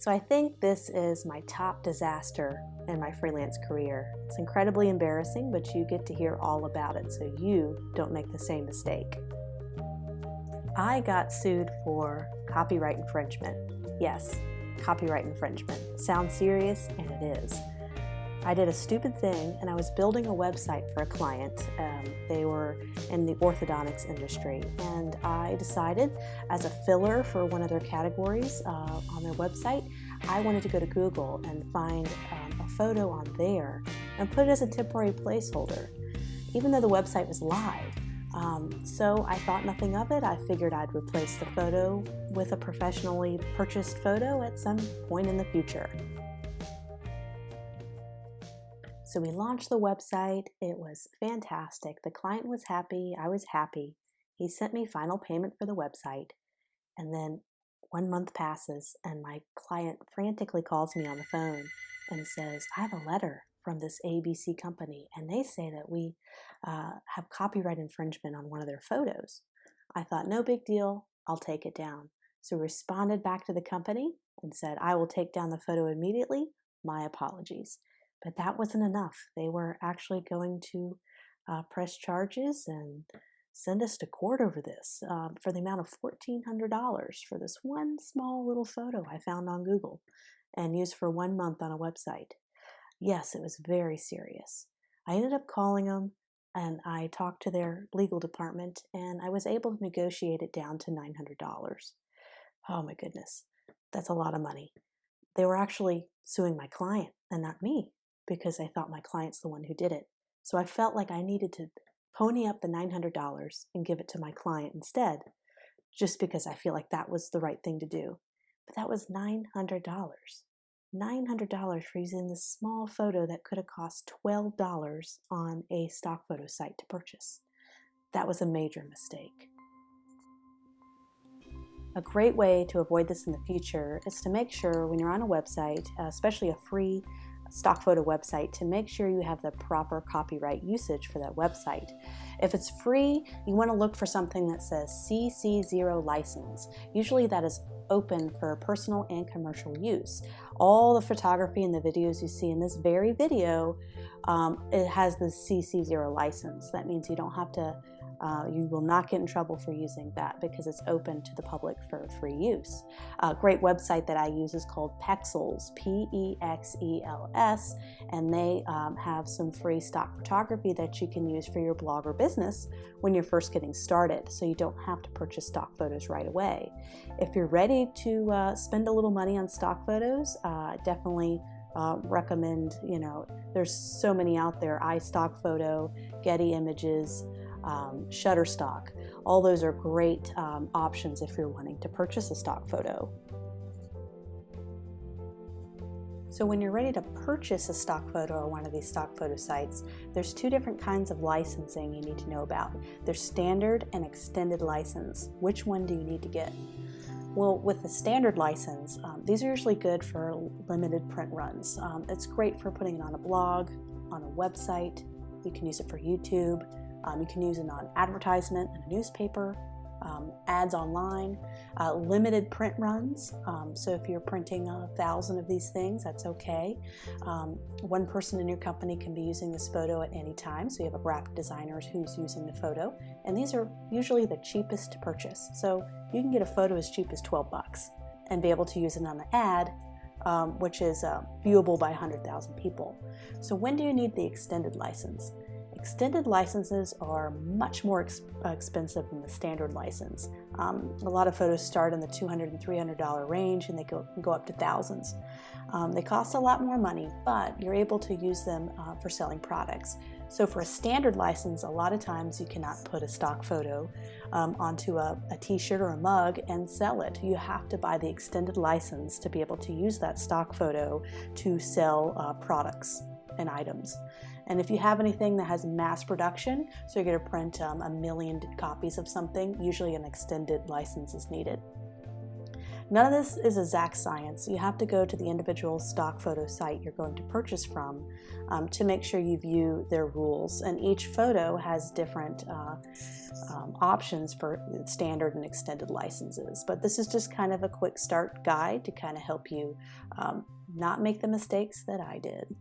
So I think this is my top disaster in my freelance career. It's incredibly embarrassing, but you get to hear all about it so you don't make the same mistake. I got sued for copyright infringement. Yes, copyright infringement. Sounds serious, and it is. I did a stupid thing, and I was building a website for a client. They were in the orthodontics industry, and I decided, as a filler for one of their categories on their website, I wanted to go to Google and find a photo on there and put it as a temporary placeholder, even though the website was live. So I thought nothing of it. I figured I'd replace the photo with a professionally purchased photo at some point in the future. So we launched the website. It was fantastic. The client was happy. I was happy. He sent me final payment for the website. And then 1 month passes and my client frantically calls me on the phone and says, I have a letter from this ABC company and they say that we have copyright infringement on one of their photos. I thought, no big deal. I'll take it down. So we responded back to the company and said, I will take down the photo immediately. My apologies. But that wasn't enough. They were actually going to press charges and send us to court over this for the amount of $1,400 for this one small little photo I found on Google and used for 1 month on a website. Yes, it was very serious. I ended up calling them and I talked to their legal department and I was able to negotiate it down to $900. Oh my goodness, that's a lot of money. They were actually suing my client and not me, because I thought my client's the one who did it. So I felt like I needed to pony up the $900 and give it to my client instead, just because I feel like that was the right thing to do. But that was $900. $900 for using this small photo that could have cost $12 on a stock photo site to purchase. That was a major mistake. A great way to avoid this in the future is to make sure when you're on a website, especially a free stock photo website, to make sure you have the proper copyright usage for that website. If it's free, you want to look for something that says CC0 license. Usually that is open for personal and commercial use. All the photography and the videos you see in this very video, it has the CC0 license. That means you don't have to you will not get in trouble for using that because it's open to the public for free use. A great website that I use is called Pexels, P-E-X-E-L-S, and they have some free stock photography that you can use for your blog or business when you're first getting started, so you don't have to purchase stock photos right away. If you're ready to spend a little money on stock photos, definitely recommend, there's so many out there, iStock Photo, Getty Images, Shutterstock. All those are great options if you're wanting to purchase a stock photo. So when you're ready to purchase a stock photo on one of these stock photo sites, there's two different kinds of licensing you need to know about. There's standard and extended license. Which one do you need to get? Well, with the standard license, these are usually good for limited print runs. It's great for putting it on a blog, on a website. You can use it for YouTube. You can use it on advertisement in a newspaper, ads online, limited print runs. So if you're printing 1,000 of these things, that's okay. One person in your company can be using this photo at any time. So you have a graphic designer who's using the photo. And these are usually the cheapest to purchase. So you can get a photo as cheap as $12 and be able to use it on an ad, which is viewable by 100,000 people. So when do you need the extended license? Extended licenses are much more expensive than the standard license. A lot of photos start in the $200 and $300 range and they can go up to thousands. They cost a lot more money, but you're able to use them for selling products. So for a standard license, a lot of times you cannot put a stock photo onto a t-shirt or a mug and sell it. You have to buy the extended license to be able to use that stock photo to sell products and items. And if you have anything that has mass production, so you're going to print 1 million copies of something, usually an extended license is needed. None of this is exact science. You have to go to the individual stock photo site you're going to purchase from to make sure you view their rules. And each photo has different options for standard and extended licenses. But this is just kind of a quick start guide to kind of help you not make the mistakes that I did.